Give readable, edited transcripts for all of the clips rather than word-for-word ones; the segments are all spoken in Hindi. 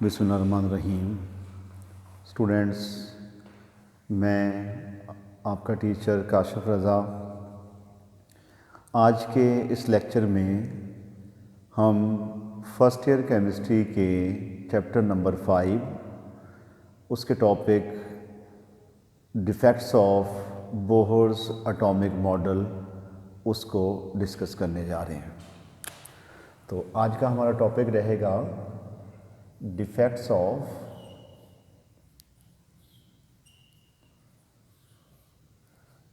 बिस्मिल्लाहिर्रहमानिर्रहीम। स्टूडेंट्स, मैं आपका टीचर काशिफ रज़ा। आज के इस लेक्चर में हम फर्स्ट ईयर केमिस्ट्री के चैप्टर नंबर 5 उसके topic defects of Bohr's atomic model उसको डिस्कस करने जा रहे हैं। तो आज का हमारा टॉपिक रहेगा defects of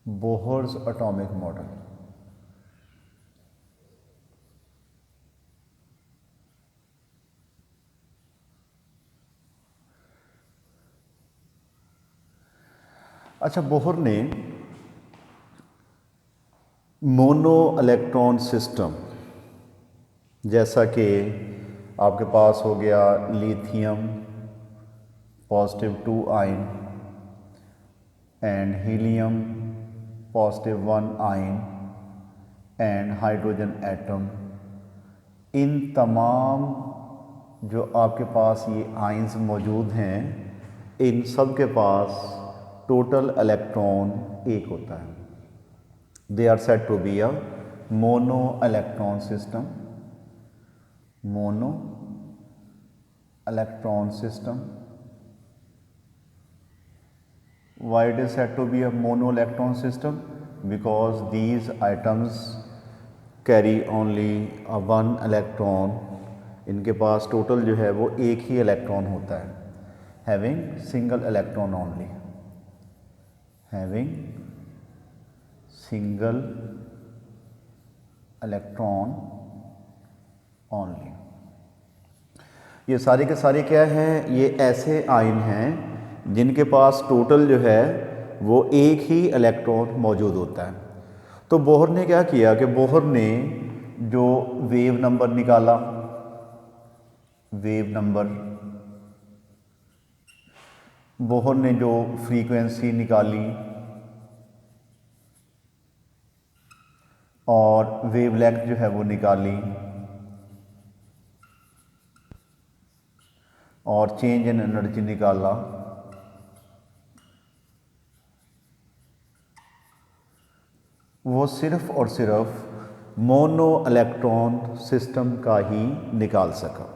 Bohr's atomic model. अच्छा, बोहर ने मोनो इलेक्ट्रॉन सिस्टम, जैसा कि आपके पास हो गया lithium +2 ion and helium +1 ion and hydrogen atom, इन तमाम जो आपके पास ये आयन्स मौजूद हैं, इन सब के पास टोटल इलेक्ट्रॉन एक होता है। They are said to be a mono electron system. Mono electron system. Why it is said to be a mono electron system? Because these atoms carry only a one electron. इनके पास टोटल जो है वो एक ही इलेक्ट्रॉन होता है, having single electron only, having single electron only। ये सारे के सारे क्या हैं? ये ऐसे आयन हैं जिनके पास टोटल जो है वो एक ही इलेक्ट्रॉन मौजूद होता है। तो बोहर ने क्या किया कि बोहर ने जो वेव नंबर निकाला, वेव नंबर, बोहर ने जो फ्रीक्वेंसी निकाली और वेवलेंथ जो है वो निकाली और चेंज इन एनर्जी निकाला, वो सिर्फ और सिर्फ मोनो इलेक्ट्रॉन सिस्टम का ही निकाल सका।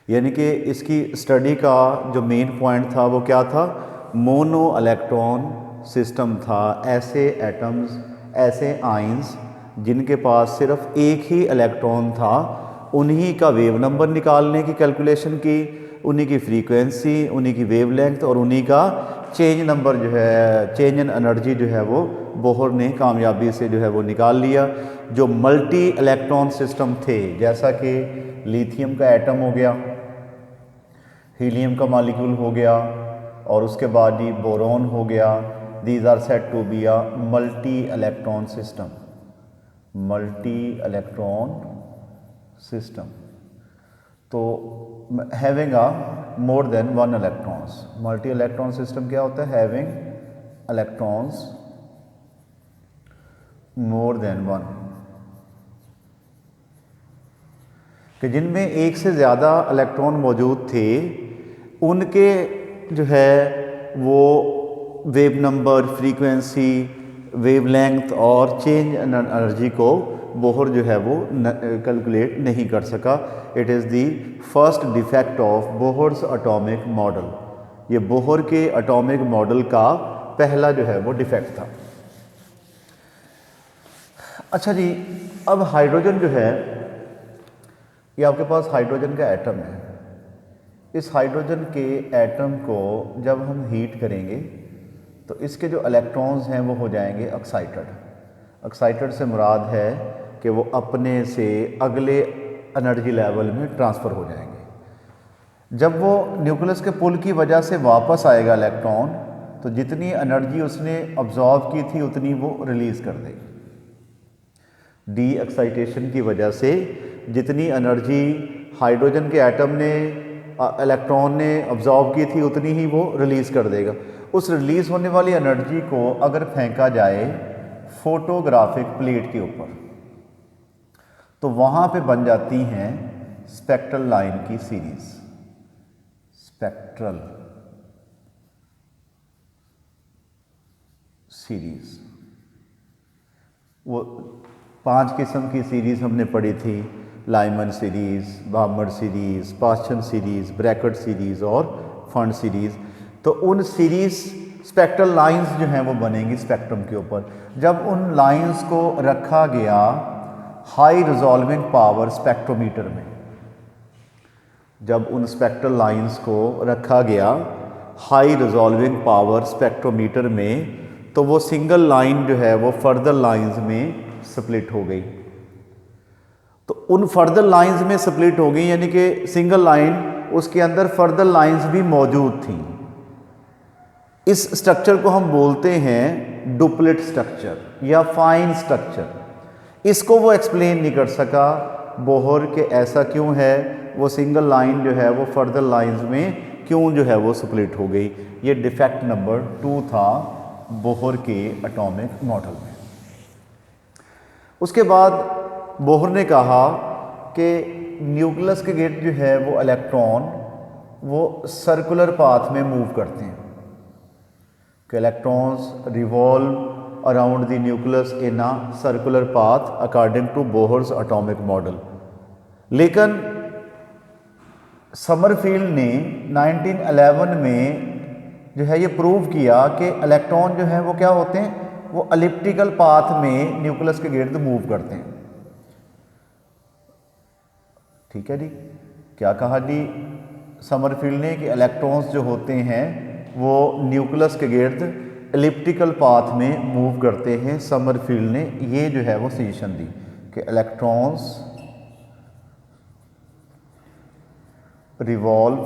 यानी कि इसकी स्टडी का जो मेन पॉइंट था वो क्या था? मोनो इलेक्ट्रॉन सिस्टम था। ऐसे एटम्स, ऐसे आयन्स जिनके पास सिर्फ एक ही इलेक्ट्रॉन था, उन्हीं का वेव नंबर निकालने की कैलकुलेशन की, उन्हीं की फ्रीक्वेंसी, उन्हीं की वेवलेंथ और उन्हीं का चेंज नंबर जो है, चेंज इन एनर्जी जो है वो बोहर ने कामयाबी से जो है वो निकाल लिया। जो मल्टी इलेक्ट्रॉन सिस्टम थे, जैसा कि लिथियम का एटम हो गया, हीलियम का मॉलिक्यूल हो गया और उसके बाद ही बोरॉन हो गया, these are said to be a multi electron system. Multi electron system, तो having a more than one electrons. Multi electron system क्या होता है? Having electrons more than one, कि जिनमें एक से ज़्यादा इलेक्ट्रॉन मौजूद थे, उनके जो है वो वेव नंबर, फ्रीक्वेंसी, वेवलेंथ और चेंज इन एनर्जी को बोहर जो है वो कैलकुलेट नहीं कर सका। It is the first defect of Bohr's atomic model. ये बोहर के एटॉमिक मॉडल का पहला जो है वो डिफेक्ट था। अच्छा जी, अब हाइड्रोजन जो है, ये आपके पास हाइड्रोजन का एटम है। इस हाइड्रोजन के एटम को जब हम हीट करेंगे तो इसके जो इलेक्ट्रॉन्स हैं वो हो जाएंगे एक्साइटेड। एक्साइटेड से मुराद है कि वो अपने से अगले एनर्जी लेवल में ट्रांसफ़र हो जाएंगे। जब वो न्यूक्लियस के पुल की वजह से वापस आएगा इलेक्ट्रॉन, तो जितनी एनर्जी उसने अब्जॉर्व की थी उतनी वो रिलीज़ कर देगी। डी एक्साइटेशन की वजह से जितनी एनर्जी हाइड्रोजन के एटम ने, इलेक्ट्रॉन ने अब्जॉर्व की थी, उतनी ही वो रिलीज़ कर देगा। उस रिलीज़ होने वाली एनर्जी को अगर फेंका जाए फोटोग्राफिक प्लेट के ऊपर, तो वहाँ पे बन जाती हैं स्पेक्ट्रल लाइन की सीरीज़। Spectral series. वो 5 किस्म की सीरीज़ हमने पढ़ी थी, Lyman series, Balmer series, Paschen series, Brackett series और फंड सीरीज़। तो उन सीरीज़ स्पेक्ट्रल लाइंस जो हैं वो बनेंगी स्पेक्ट्रम के ऊपर। जब उन लाइंस को रखा गया हाई रिजॉल्विंग पावर स्पेक्ट्रोमीटर में, जब उन स्पेक्ट्रल लाइंस को रखा गया हाई रिजॉल्विंग पावर स्पेक्ट्रोमीटर में, तो वो सिंगल लाइन जो है वो फर्दर लाइंस में स्प्लिट हो गई। तो उन फर्दर लाइंस में स्प्लिट हो गई, यानी कि सिंगल लाइन, उसके अंदर फर्दर लाइंस भी मौजूद थी। इस स्ट्रक्चर को हम बोलते हैं डुप्लेट स्ट्रक्चर या फाइन स्ट्रक्चर। इसको वो एक्सप्लेन नहीं कर सका बोहर के ऐसा क्यों है, वो सिंगल लाइन जो है वो फर्दर लाइंस में क्यों जो है वो स्प्लिट हो गई। ये डिफेक्ट नंबर 2 था बोहर के एटॉमिक मॉडल में। उसके बाद बोहर ने कहा कि न्यूक्लियस के गेट जो है वो इलेक्ट्रॉन वो सर्कुलर पाथ में मूव करते हैं, कि electrons revolve around the nucleus in a circular path according to Bohr's atomic model. लेकिन समरफील्ड ने 1911 में जो है ये प्रूव किया कि इलेक्ट्रॉन जो है वो क्या होते हैं, वो एलिप्टिकल पाथ में न्यूक्लियस के गिर्द मूव करते हैं। ठीक है जी, क्या कहा जी समरफील्ड ने कि इलेक्ट्रॉन्स जो होते हैं वो न्यूक्लियस के गिर्द एलिप्टिकल पाथ में मूव करते हैं। समरफील्ड ने ये जो है वो सजेशन दी कि electrons revolve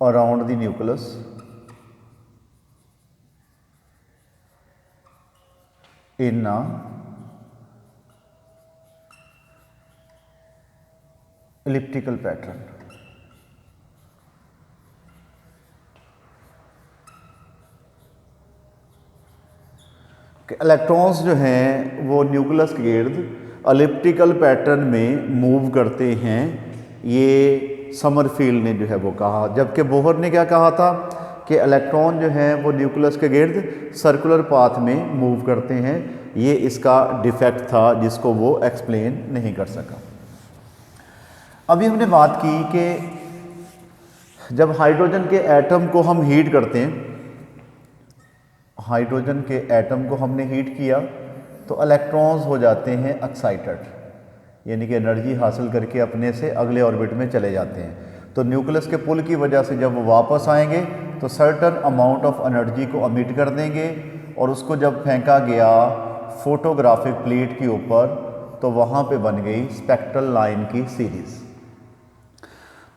around the nucleus in a elliptical pattern। Electrons जो हैं वो न्यूक्लियस के गिर्द एलिप्टिकल पैटर्न में मूव करते हैं, ये समरफील्ड ने जो है वो कहा। जबकि बोहर ने क्या कहा था कि इलेक्ट्रॉन जो हैं वो न्यूक्लियस के गिर्द सर्कुलर पाथ में मूव करते हैं। ये इसका डिफेक्ट था जिसको वो एक्सप्लेन नहीं कर सका। अभी हमने बात की कि जब हाइड्रोजन के एटम को हम हीट करते हैं, हाइड्रोजन के एटम को हमने हीट किया तो इलेक्ट्रॉन्स हो जाते हैं एक्साइटेड, यानी कि एनर्जी हासिल करके अपने से अगले ऑर्बिट में चले जाते हैं। तो न्यूक्लियस के पुल की वजह से जब वो वापस आएंगे तो सर्टन अमाउंट ऑफ एनर्जी को अमिट कर देंगे, और उसको जब फेंका गया फोटोग्राफिक प्लेट के ऊपर तो वहाँ पे बन गई स्पेक्ट्रल लाइन की सीरीज़।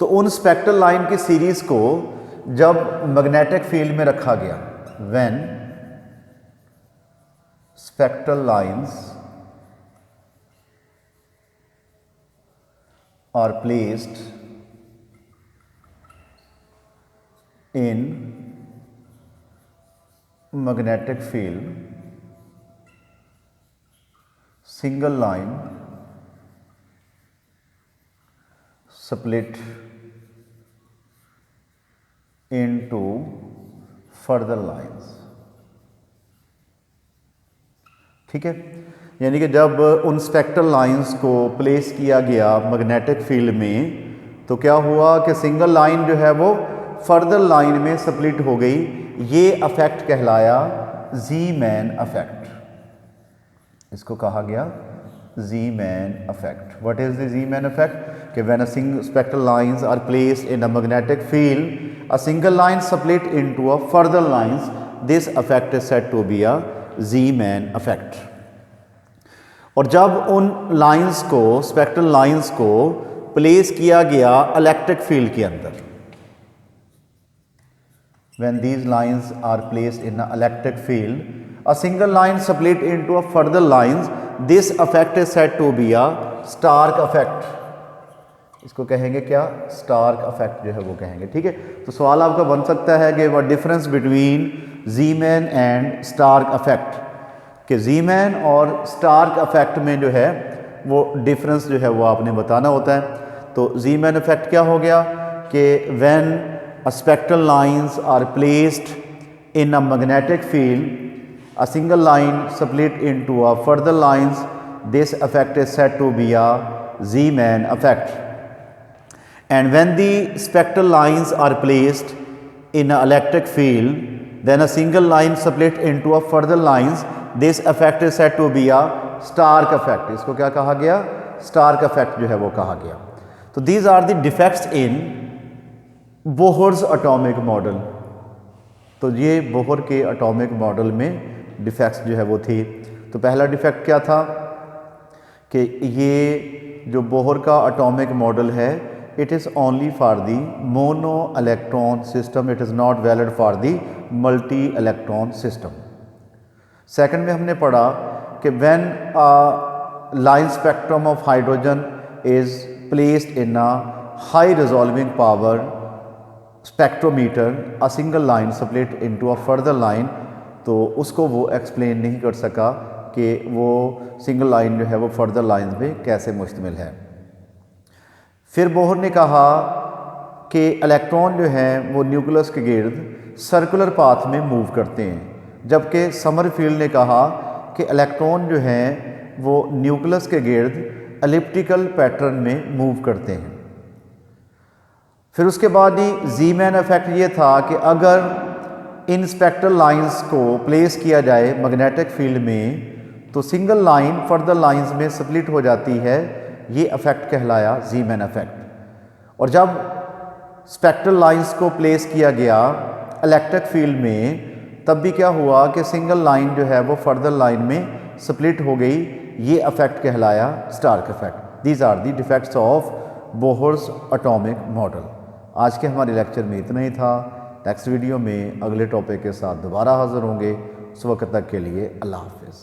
तो उन स्पेक्ट्रल लाइन की सीरीज़ को जब मैग्नेटिक फील्ड में रखा गया, when spectral lines are placed in magnetic field, single line split into further lines। ठीक है, यानी कि जब उन स्पेक्ट्रल लाइंस को प्लेस किया गया मैग्नेटिक फील्ड में तो क्या हुआ कि सिंगल लाइन जो है वो फर्दर लाइन में स्प्लिट हो गई। ये अफेक्ट कहलाया ज़ीमैन अफेक्ट। इसको कहा गया Zeeman effect. What is the Zeeman effect? कि when a single spectral lines are placed in a magnetic field, a single line split into a further lines, this effect is said to be a Zeeman effect. और जब उन लाइंस को, स्पेक्ट्रल लाइंस को प्लेस किया गया इलेक्ट्रिक फील्ड के अंदर, when these lines are placed in an electric field, a single line split into a further lines, this effect is said to be a Stark effect। इसको कहेंगे क्या? स्टार्क इफेक्ट जो है वो कहेंगे। ठीक है, तो सवाल आपका बन सकता है कि what difference between Zeeman and Stark effect, कि ज़ीमैन और स्टार्क इफेक्ट में जो है वो डिफरेंस जो है वो आपने बताना होता है। तो ज़ीमैन इफेक्ट क्या हो गया कि when a spectral lines are placed in a magnetic field, a single line split into a further lines. This effect is said to be a Zeeman effect. And when the spectral lines are placed in an electric field, then a single line split into a further lines. This effect is said to be a Stark effect. इसको क्या कहा गया? Stark effect जो है वो कहा गया. तो these are the defects in Bohr's atomic model. तो ये बोहर के एटॉमिक मॉडल में डिफेक्ट्स जो है वो थी। तो पहला डिफेक्ट क्या था कि ये जो बोहर का एटॉमिक मॉडल है, it is only for the mono electron system, it is not valid for the multi electron system. Second में हमने पढ़ा कि when line spectrum of hydrogen is placed in a high resolving power spectrometer, a single line split into a further line, तो उसको वो एक्सप्लेन नहीं कर सका कि वो सिंगल लाइन जो है वो फर्दर लाइन में कैसे मुश्तमिल है। फिर बोहर ने कहा कि इलेक्ट्रॉन जो हैं वो न्यूक्लियस के गिर्द सर्कुलर पाथ में मूव करते हैं, जबकि समरफील्ड ने कहा कि इलेक्ट्रॉन जो हैं वो न्यूक्लियस के गिर्द एलिप्टिकल पैटर्न में मूव करते हैं। फिर उसके बाद ही ज़ीमैन इफेक्ट ये था कि अगर इन स्पेक्ट्रल लाइंस को प्लेस किया जाए मैग्नेटिक फील्ड में तो सिंगल लाइन फर्दर लाइंस में स्प्लिट हो जाती है। ये इफेक्ट कहलाया ज़ीमैन इफेक्ट। और जब स्पेक्ट्रल लाइंस को प्लेस किया गया इलेक्ट्रिक फील्ड में, तब भी क्या हुआ कि सिंगल लाइन जो है वो फर्दर लाइन में स्प्लिट हो गई। ये इफेक्ट कहलाया Stark effect. These are the defects of Bohr's atomic model. आज के हमारे लेक्चर में इतना ही था। नेक्स्ट वीडियो में अगले टॉपिक के साथ दोबारा हाज़िर होंगे। उस वक्त तक के लिए अल्लाह हाफ़िज़।